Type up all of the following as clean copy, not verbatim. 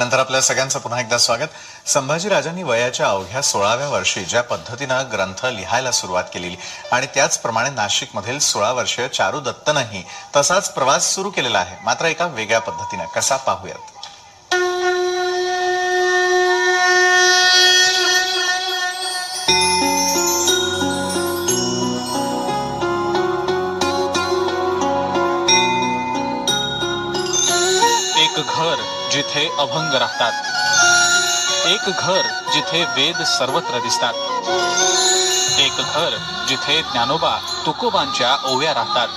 त्यानंतर आपल्या सगळ्यांचं पुन्हा एकदा स्वागत। संभाजीराजांनी वयाच्या अवघ्या 16व्या वर्षी ज्या पद्धतीनं ग्रंथ लिहायला सुरुवात केली आणि त्याचप्रमाणे नाशिकमधील 16 वर्षीय चारू दत्तनंही तसाच प्रवास सुरू केलेला आहे, मात्र एका वेगळ्या पद्धतीनं। कसा पाहूयात। एक घर जिथे अभंग राहतात, एक घर जिथे वेद सर्वत्र दिसतात, एक घर जिथे ज्ञानोबा तुकोबांच्या ओव्या राहतात,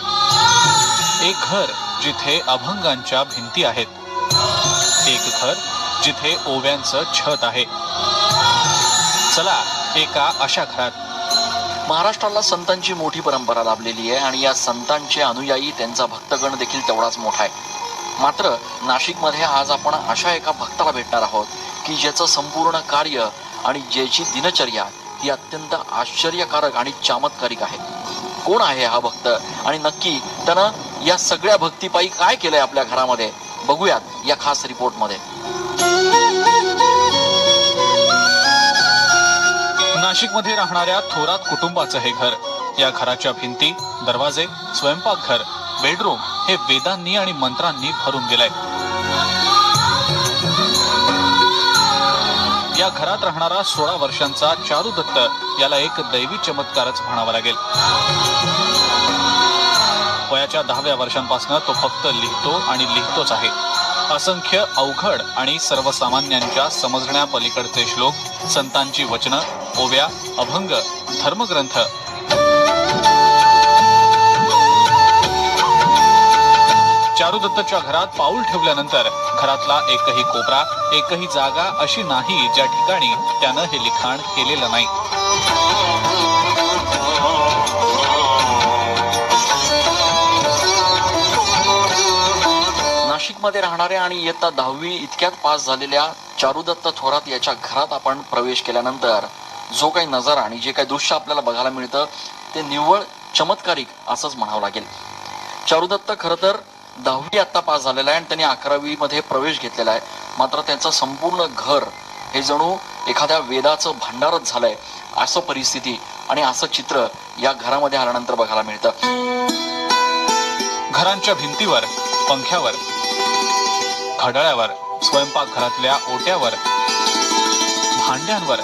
एक घर जिथे अभंगांच्या भिंती आहेत, एक घर जिथे ओव्यांचं छत आहे। चला एका अशा घरात। महाराष्ट्राला संतांची मोठी परंपरा लाभलेली आहे आणि या संतांचे अनुयायी त्यांचा भक्तगण देखील तेवढाच मोठा आहे। मात्र नाशिकमध्ये आज आपण अशा एका भक्ताला भेटणार आहोत की ज्याचं संपूर्ण कार्य आणि ज्याची दिनचर्या ही अत्यंत आश्चर्यकारक आणि चमत्कारिक आहे। कोण आहे हा भक्त आणि नक्की त्यानं या सगळ्या भक्तीपायी काय केलंय आपल्या घरामध्ये, बघूयात या खास रिपोर्टमध्ये। नाशिकमध्ये राहणाऱ्या थोरात कुटुंबाचं हे घर। या घराच्या भिंती, दरवाजे, स्वयंपाकघर, बेडरूम हे वेदांनी आणि मंत्रांनी भरून गेलंय। या घरात राहणारा 16 वर्षांचा चारू दत्त याला एक दैवी चमत्कारच म्हणावा लागेल। वयाच्या 10व्या वर्षांपासून तो फक्त लिहितो आणि लिहितोच आहे। असंख्य अवघड आणि सर्वसामान्यांच्या समजण्या पलीकडचे श्लोक, संतांची वचनं, ओव्या, अभंग, धर्मग्रंथ। चारू दत्तच्या घरात पाऊल ठेवल्यानंतर घरातला एकही कोपरा, एकही जागा अशी नाही ज्या ठिकाणी त्यानं हे लिखाण केलेलं नाही। नाशिकमध्ये राहणाऱ्या आणि इयत्ता 10वी इतक्यात पास झालेल्या चारुदत्त थोरात याच्या घरात आपण प्रवेश केल्यानंतर जो काही नजारा आणि जे काही दृश्य आपल्याला बघायला मिळतं ते निव्वळ चमत्कारिक असंच म्हणावं लागेल। चारुदत्त खरं तर 10वी आता पास झालेला आहे आणि त्यांनी 11वी मध्ये प्रवेश घेतलेला आहे। मात्र त्यांचं संपूर्ण घर हे जणू एखाद्या वेदाचं भांडारच झालंय, असं परिस्थिती आणि असं चित्र या घरामध्ये आल्यानंतर बघायला मिळतं। घरांच्या भिंतीवर, पंख्यावर, घड्याळावर, स्वयंपाकघरातल्या ओट्यावर, भांड्यांवर,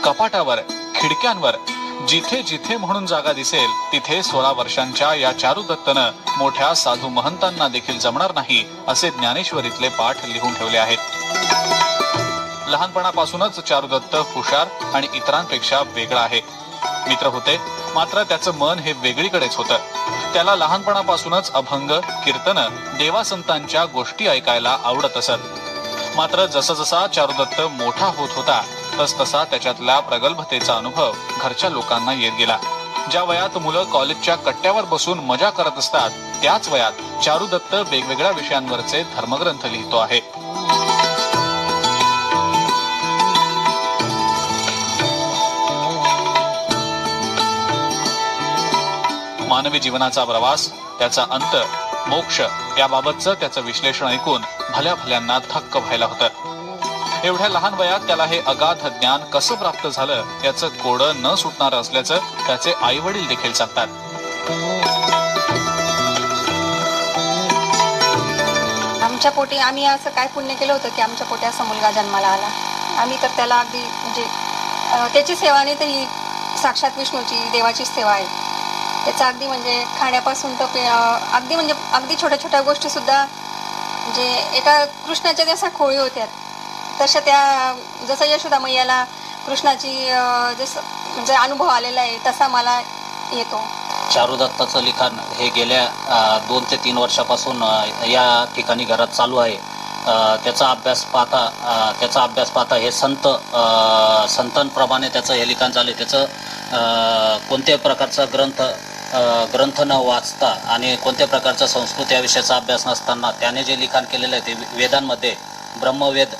कपाटावर, खिडक्यांवर जिथे जिथे म्हणून जागा दिसेल तिथे 16 वर्षांच्या या चारू दत्तनं मोठ्या साधू महंतांना देखील जमणार नाही असे ज्ञानेश्वरीतले पाठ लिहून ठेवले आहेत। लहानपणापासूनच चारू दत्त हुशार आणि इतरांपेक्षा वेगळा आहे। मित्र होते, मात्र त्याचं मन हे वेगळीकडेच होतं। त्याला लहानपणापासूनच अभंग, कीर्तन, देवासंतांच्या गोष्टी ऐकायला आवडत असत। मात्र जसजसा चारुदत्त मोठा होत होता तसतसा त्याच्यातल्या प्रगल्भतेचा अनुभव घरच्या लोकांना येत गेला। ज्या वयात मुलं कॉलेजच्या कट्ट्यावर बसून मजा करत असतात त्याच वयात चारुदत्त वेगवेगळ्या विषयांवरचे धर्मग्रंथ लिहितो आहे। मानवी जीवनाचा प्रवास, त्याचा अंत, मोक्ष याबाबतचं त्याचं विश्लेषण ऐकून भल्या भल्यांना थक्क व्हायला होतं। एवढ्या लहान वयात त्याला हे अगाध ज्ञान कसं प्राप्त झालं याचं कोडं न सुटणार असल्याचं त्याचे आई वडील देखील सांगतात। आमच्या पोटी आम्ही असं काय पुण्य केलं होतं की आमच्या पोटी असा मुलगा जन्माला आला। आम्ही तर त्याला अगदी म्हणजे त्याची सेवा नाही तर ही साक्षात विष्णूची देवाचीच सेवा आहे। त्याचा अगदी म्हणजे खाण्यापासून तर अगदी छोट्या छोट्या गोष्टी सुद्धा म्हणजे एका कृष्णाच्या जशा खोळी होत्या तशा त्या, जसं यशोदा मैयाला कृष्णाची जसं म्हणजे अनुभव आलेला आहे तसा मला येतो। चारू दत्ताचं लिखाण हे गेल्या 2 ते 3 वर्षापासून या ठिकाणी घरात चालू आहे। त्याचा अभ्यास पाहता हे संतांप्रमाणे त्याचं हे लिखाण झाले। त्याचं कोणत्याही प्रकारचा ग्रंथ न वाचता आणि कोणत्या प्रकारचा संस्कृत या विषयाचा अभ्यास नसताना त्याने जे लिखाण केलेलं आहे ते वेदांमध्ये, ब्रह्मवेद,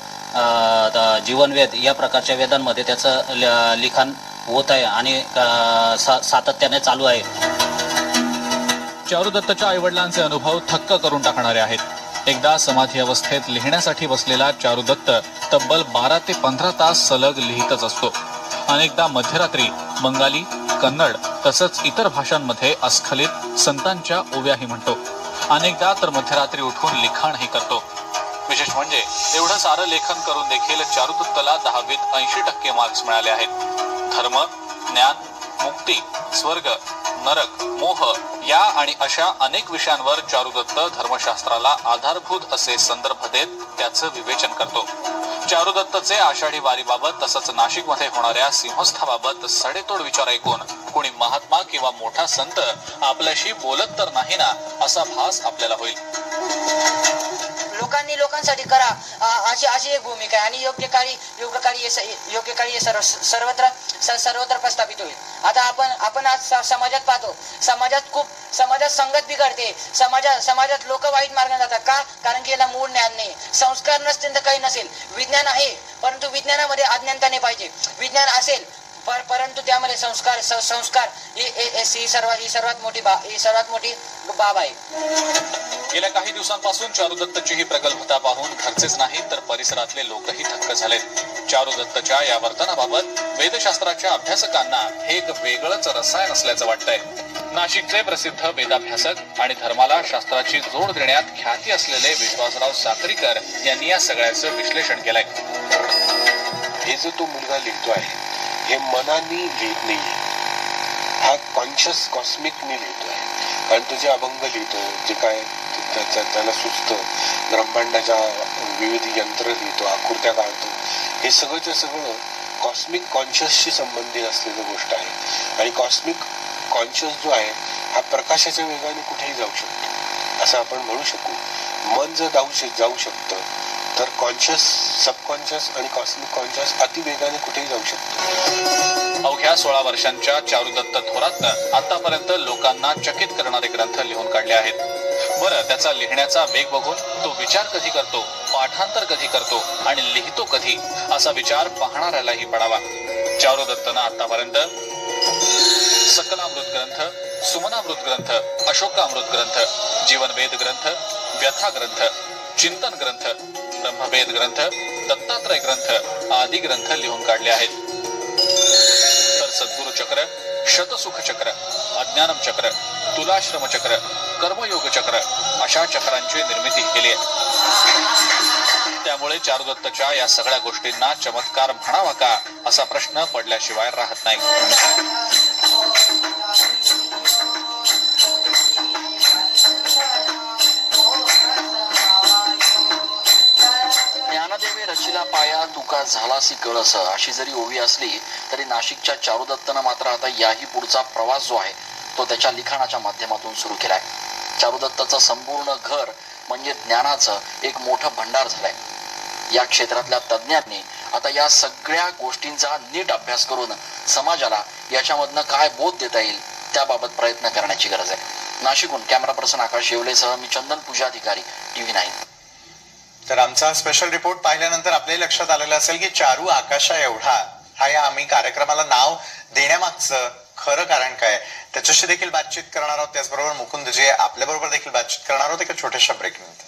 जीवनवेद या प्रकारच्या वेदांमध्ये त्याचं लिखाण होत आहे आणि सातत्याने चालू आहे। चारू दत्तच्या आईवडिलांचे अनुभव थक्क करून टाकणारे आहेत। एकदा समाधी अवस्थेत लिहिण्यासाठी बसलेला चारुदत्त तब्बल 12 ते 15 तास सलग लिहितच असतो. अनेकदा मध्यरात्री बंगाली, कन्नड तसंच इतर भाषांमध्ये अस्खलित संतांच्या ओव्याही म्हणतो. अनेकदा तर मध्यरात्री उठून लिखाणही करतो. विशेष म्हणजे एवढं सारं लेखन करून देखील चारुदत्तला 10वीत 80% मार्क्स मिळाले आहेत. धर्म, ज्ञान, मुक्ती, स्वर्ग, नरक, मोह या आणि अशा अनेक विषयांवर चारुदत्त धर्मशास्त्राला आधारभूत असे संदर्भ देत त्याचं विवेचन करतो. चारुदत्तचे आषाढी वारीबाबत तसंच नाशिकमध्ये होणाऱ्या सिंहस्थाबाबत सडेतोड विचार ऐकून कोणी महात्मा किंवा मोठा संत आपल्याशी बोलत तर नाही ना असा भास आपल्याला होईल. लोकांनी लोकांसाठी करा अशी एक भूमिका आहे आणि योग्य काळी हे सर्वत्र प्रस्थापित होईल. आता आपण आज समाजात पाहतो, समाजात संगत बिघडते, समाजात लोक वाईट मार्गाने जातात. का? कारण की याला मूळ ज्ञान नाही, संस्कार नसतील तर काही नसेल. विज्ञान आहे परंतु विज्ञानामध्ये अज्ञानता नाही पाहिजे. विज्ञान असेल परंतु त्यामध्ये संस्कार ही सर्वात मोठी बाब आहे. गेल्या काही दिवसांपासून चारुदत्तची ही प्रगल्भता पाहून घरचेच नाही तर परिसरातले लोकही थक्क झालेत. चारुदत्तच्या या वर्तनाबाबत वेदशास्त्राच्या अभ्यासकांना हे एक वेगळंच रसायन असल्याचं वाटतंय. नाशिकचे प्रसिद्ध वेदाभ्यासक आणि धर्माला शास्त्राची जोड देण्यात ख्याती असलेले विश्वासराव साक्रीकर यांनी या सगळ्याचं विश्लेषण केलंय. हे जो तो मुलगा लिहितो आहे हे मनाने लिहित नाहीये, हा कॉन्शियस कॉस्मिकने लिहितो आहे. कारण तो जे अभंग लिहितो, जे काय त्याला सुचतं, ब्रह्मांडाच्या विविध यंत्र लिहितो, आकृत्या काढतो, हे सगळंच्या सगळं कॉस्मिक कॉन्शियसशी संबंधित असलेली गोष्ट आहे. आणि कॉस्मिक कॉन्शियस जो आहे हा प्रकाशाच्या वेगाने कुठेही जाऊ शकतो असं आपण म्हणू शकू. मन जर जाऊ शकतं तर कॉन्शियस, सबकॉन्शियस आणि कॉस्मिक कॉन्शियस अतिवेगाने कुठेही जाऊ शकतो. अवघ्या 16 वर्षांच्या चारुदत्त थोरातनं आतापर्यंत लोकांना चकित करणारे ग्रंथ लिहून काढले आहेत. बरं, त्याचा लिहिण्याचा वेग बघून तो विचार कधी करतो, पाठांतर कधी करतो आणि लिहितो कधी असा विचार पाहणाऱ्यालाही पडावा. चारुदत्तनं आतापर्यंत सकलामृत ग्रंथ, सुमनामृत ग्रंथ, अशोकामृत ग्रंथ, जीवनवेद ग्रंथ, व्यथा ग्रंथ, चिंतन ग्रंथ, ब्रह्मवेद ग्रंथ, दत्तात्रय ग्रंथ आदी ग्रंथ लिहून काढले आहेत. तर सद्गुरु चक्र, शतसुख चक्र, अज्ञानम चक्र, तुलाश्रम चक्र, कर्मयोग चक्र अशा चक्रांची निर्मिती केली आहे. त्यामुळे चारुदत्तच्या या सगळ्या गोष्टींना चमत्कार म्हणावा का असा प्रश्न पडल्याशिवाय राहत नाही. ज्ञानदेवे रचिला पाया तुका झालासी कळस अशी जरी ओवी असली तरी नाशिकच्या चारुदत्तनं मात्र आता याही पुढचा प्रवास जो आहे तो त्याच्या लिखाणाच्या माध्यमातून सुरू केलाय. चारुदत्तचं संपूर्ण घर म्हणजे ज्ञानाचं एक मोठं भंडार झालंय. या क्षेत्रातल्या तज्ज्ञांनी आता या सगळ्या गोष्टींचा नीट अभ्यास करून समाजाला याच्यामधनं काय बोध देता येईल त्याबाबत प्रयत्न करण्याची गरज आहे. नाशिकहून कॅमेरा पर्सन आकाश येवलेसह मी चंदन पूजाधिकारी, TV9. तर आमचा स्पेशल रिपोर्ट पाहिल्यानंतर आपल्याही लक्षात आलेलं असेल की चारू आकाशा एवढा हा या आम्ही कार्यक्रमाला नाव देण्यामागचं खरं कारण काय, त्याच्याशी देखील बातचीत करणार आहोत. त्याचबरोबर मुकुंद जे आपल्या बरोबर देखील बातचीत करणार आहोत एका छोट्याशा ब्रेक नंतर.